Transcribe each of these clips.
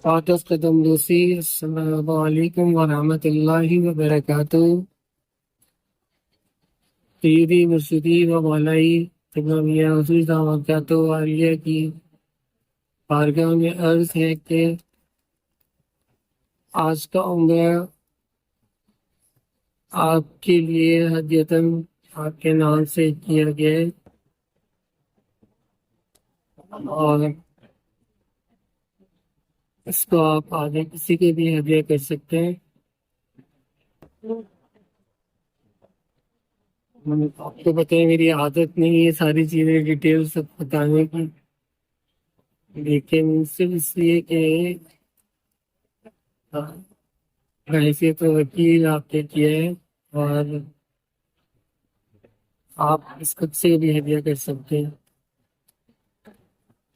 فاتح قدم دوسی، السلام علیکم ورحمۃ اللہ وبرکاتہ۔ سیدی مرشدی و مولائی تمامیہ حضور دعوت عالیہ کی بارگاہ میں عرض ہے کہ آج کا عمرہ آپ کے لیے ہدیتاً آپ کے نام سے کیا گیا ہے، اور اس کو آپ آگے کسی کے بھی ہدیہ کر سکتے ہیں۔ آپ کو پتہ ہے میری عادت نہیں ہے ساری چیزیں ڈیٹیل سب بتانے کی، لیکن صرف اس لیے کہ حیثیت وکیل آپ نے کیا ہے، اور آپ اس خود سے بھی ہدیہ کر سکتے ہیں۔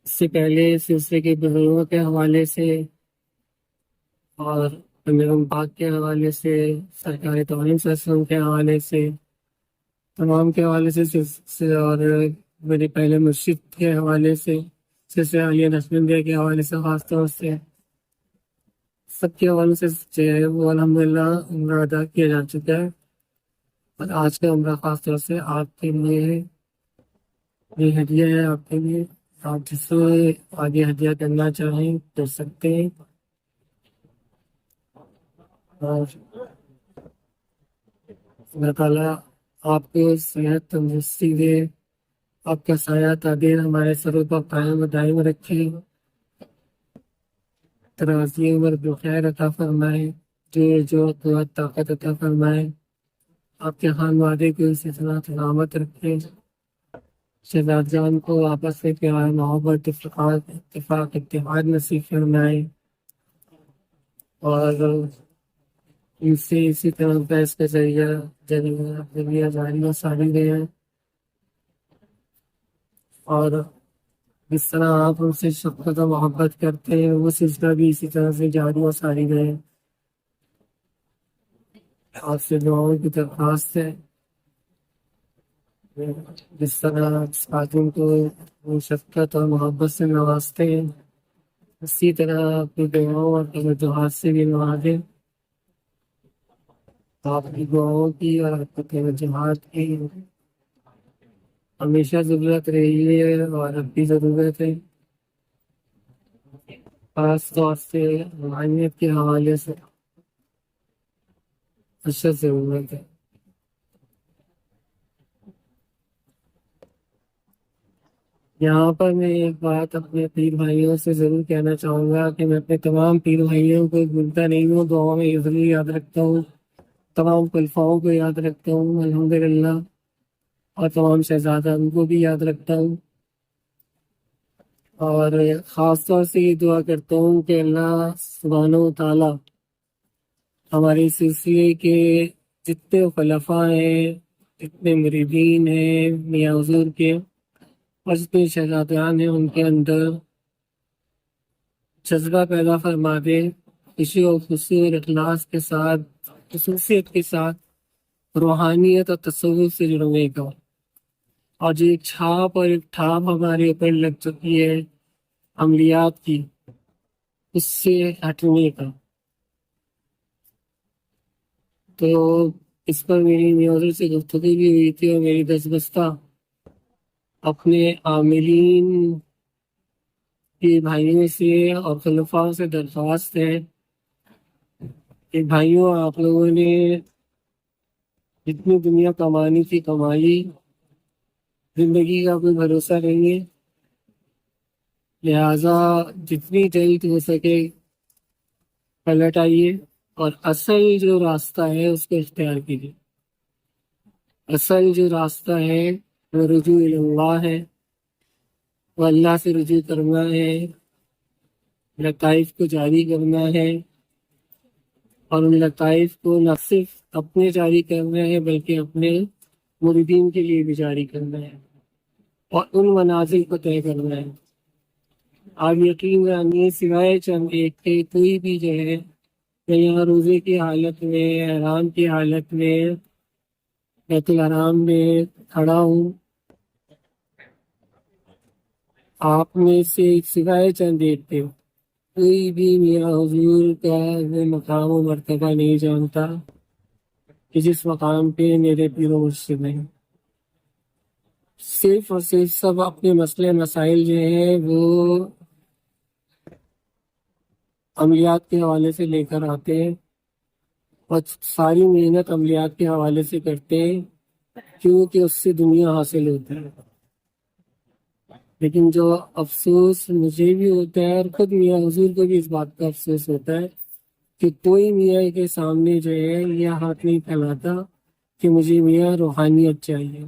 اس سے پہلے سلسلے کے بزرگوں کے حوالے سے اور امیر پاک کے حوالے سے، سرکار تعلیم صلی اللہ علیہ وسلم کے حوالے سے، تمام کے حوالے سے اور میرے پہلے مرشد کے حوالے سے، سلسلہ عالیہ نقشبندیہ کے حوالے سے، خاص طور سے سب کے حوالے سے جو ہے وہ الحمدللہ عمرہ ادا کیا جا چکا ہے، اور آج کا عمرہ خاص طور سے آپ کے لیے یہ ہدیہ ہے، آپ کے لیے۔ آپ جس سے آگے ہدیہ کرنا چاہیں کر سکتے ہیں، اور اللہ تعالیٰ آپ کو صحت تندرستی دے، آپ کا سایہ تعبیر ہمارے سروں پر قائم و دائم رکھے، ترازی عمر بخیر عطا فرمائے، جو قوت طاقت عطا فرمائے، آپ کے خانوادے کو اسی طرح سلامت رکھے، شہزاد جان کو آپس میں پیار محبت اتفاق اتحاد نصیب فرمائے، اور ان سے اسی طرح بحث کا ذریعہ جاری و ساری گئے ہیں، اور جس طرح آپ ان سے شفقت و محبت کرتے ہیں وہ سلسلہ بھی اسی طرح سے جاری و ساری گئے۔ آپ سے دعاؤں کی درخواست ہے، جس طرح خاتون کو شفقت اور محبت سے نوازتے ہیں، اسی طرح اپنی دعاؤں اور توجہات سے بھی نوازیں۔ آپ کی دعاؤں کی اور آپ کی توجہات کی ہمیشہ ضرورت رہی ہے، اور اب بھی ضرورت ہے، خاص طور سے روحانیت کے حوالے سے اشد ضرورت ہے۔ یہاں پر میں ایک بات اپنے پیر بھائیوں سے ضرور کہنا چاہوں گا کہ میں اپنے تمام پیر بھائیوں کو بھولتا نہیں ہوں، دعاؤں میں ضرور یاد رکھتا ہوں، تمام خلفاؤں کو یاد رکھتا ہوں الحمدللہ، اور تمام شہزادہ ان کو بھی یاد رکھتا ہوں، اور خاص طور سے یہ دعا کرتا ہوں کہ اللہ سبحانہ و تعالیٰ ہمارے سلسلے کے جتنے خلفاء ہیں، جتنے مریدین ہیں میاں حضور کے، اور جتنے شہزادیان ہیں، ان کے اندر جذبہ پیدا فرما دے، خوشی اور خوشی اور اخلاص کے ساتھ، خصوصیت کے ساتھ روحانیت اور تصوف سے جڑنے کا، اور جو ایک چھاپ اور ایک ٹھاپ ہمارے اوپر لگ چکی ہے عملیات کی، اس سے ہٹنے کا۔ تو اس پر میری میوزر سے گفتگو بھی ہوئی تھی، اور میری دس بستہ اپنے عاملین کے بھائیوں سے اور خلفاء سے درخواست ہے کہ بھائیوں، آپ لوگوں نے جتنی دنیا کمانی تھی کمائی، زندگی کا کوئی بھروسہ نہیں ہے، لہٰذا جتنی جلد ہو سکے پلٹ آئیے، اور اصل جو راستہ ہے اس کو اختیار کیجیے۔ اصل جو راستہ ہے وہ رجوع اللہ ہے، وہ اللہ سے رجوع کرنا ہے، لطائف کو جاری کرنا ہے، اور ان لطائف کو نہ صرف اپنے جاری کرنا ہے بلکہ اپنے مریدین کے لیے بھی جاری کرنا ہے، اور ان منازل کو طے کرنا ہے۔ آپ یقین جانیے سوائے چند ایک کے کوئی بھی جو ہے، میں یہاں روزے کی حالت میں، احرام کی حالت میں بیت الحرام میں کھڑا ہوں، آپ میں سے سوائے چند ایک تھے، کوئی بھی میرا حضور کا وہ مقام و مرتبہ نہیں جانتا کہ جس مقام پہ میرے پیر و مرشد ہیں۔ صرف اور صرف سب اپنے مسئلے مسائل جو ہیں وہ عملیات کے حوالے سے لے کر آتے ہیں، اور ساری محنت عملیات کے حوالے سے کرتے ہیں کیونکہ اس سے دنیا حاصل ہوتی ہے۔ لیکن جو افسوس مجھے بھی ہوتا ہے اور خود میاں حضور کو بھی اس بات کا افسوس ہوتا ہے کہ کوئی میاں کے سامنے جو ہے یہ ہاتھ نہیں پھیلاتا کہ مجھے میاں روحانیت چاہیے،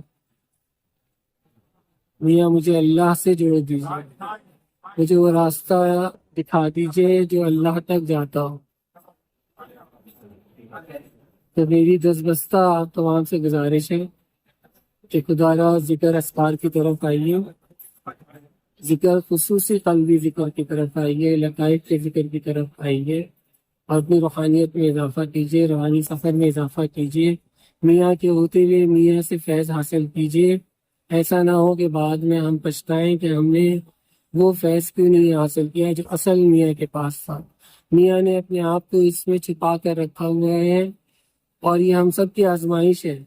میاں مجھے اللہ سے جوڑ دیجیے، مجھے وہ راستہ دکھا دیجیے جو اللہ تک جاتا ہو۔ تو میری دستبستہ آپ تمام سے گزارش ہے کہ خدا را ذکر اسکار کی طرف آئیے، ذکر خصوصی قلبی ذکر کی طرف آئیے، لقائق کے ذکر کی طرف آئیے اور اپنی روحانیت میں اضافہ کیجیے، روحانی سفر میں اضافہ کیجیے، میاں کے ہوتے ہوئے میاں سے فیض حاصل کیجیے۔ ایسا نہ ہو کہ بعد میں ہم پچھتائیں کہ ہم نے وہ فیض کیوں نہیں حاصل کیا جو اصل میاں کے پاس تھا۔ میاں نے اپنے آپ کو اس میں چھپا کر رکھا ہوا ہے، اور یہ ہم سب کی آزمائش ہے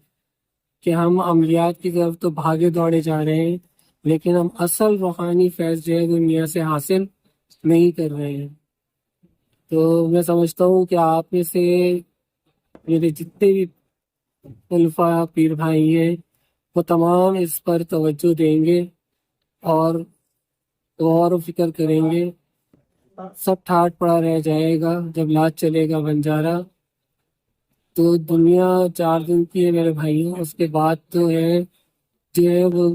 کہ ہم عملیات کی طرف تو بھاگے دوڑے جا رہے ہیں لیکن ہم اصل روحانی فیض جو ہے وہ میاں سے حاصل نہیں کر رہے ہیں۔ تو میں سمجھتا ہوں کہ آپ میں سے میرے جتنے بھی خلفاء پیر بھائی ہیں وہ تمام اس پر توجہ دیں گے اور غور و فکر کریں گے۔ سب ٹھاٹ پڑا رہ جائے گا جب لاج چلے گا بنجارا، تو دنیا 4 دن کی ہے میرے بھائیوں، اس کے بعد جو ہے وہ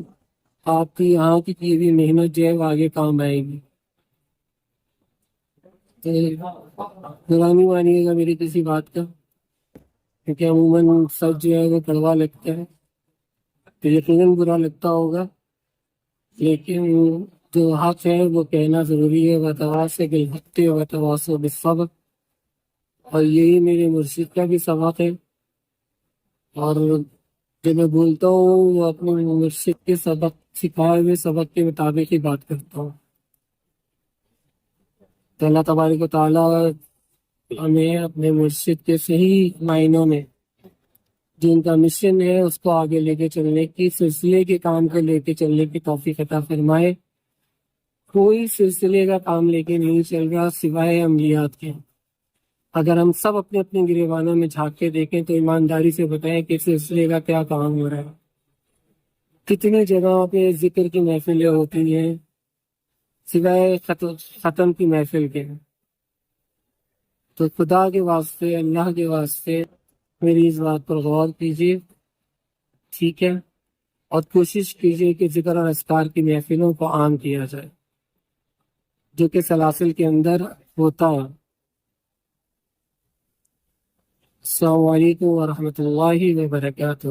آپ کی یہاں کی بھی محنت جو ہے وہ آگے کام آئے گی۔ تو برا نہیں مانیے گا میری کسی بات کا، کیونکہ عموماً سب جو ہے وہ کڑوا لگتا ہے، تو یقیناً برا لگتا ہوگا، لیکن جو حق ہے وہ کہنا ضروری ہے۔ وتواصوا بالحق وتواصوا بالصبر، اور یہی میرے مرشد کا بھی سبق ہے، اور جب میں بولتا ہوں وہ اپنے مرشد کے سبق سکھائے ہوئے سبق کے مطابق ہی بات کرتا ہوں۔ تو اللہ تبارک و تعالیٰ ہمیں اپنے مرشد کے صحیح معنوں میں جن کا مشن ہے اس کو آگے لے کے چلنے کی، سلسلے کے کام کو لے کے چلنے کی توفیق عطا فرمائے۔ کوئی سلسلے کا کام لے کے نہیں چل رہا سوائے عملیات کے۔ اگر ہم سب اپنے اپنے گریبانوں میں جھانک کے دیکھیں تو ایمانداری سے بتائیں کہ سلسلے کا کیا کام ہو رہا ہے۔ کتنی جگہوں پہ ذکر کی محفلیں ہوتی ہیں سوائے ختم کی محفل کے۔ تو خدا کے واسطے، اللہ کے واسطے میری اس بات پر غور کیجیے، ٹھیک ہے، اور کوشش کیجیے کہ ذکر اور اذکار کی محفلوں کو عام کیا جائے جو کہ سلاسل کے اندر ہوتا ہے۔ السلام علیکم ورحمۃ اللہ وبرکاتہ۔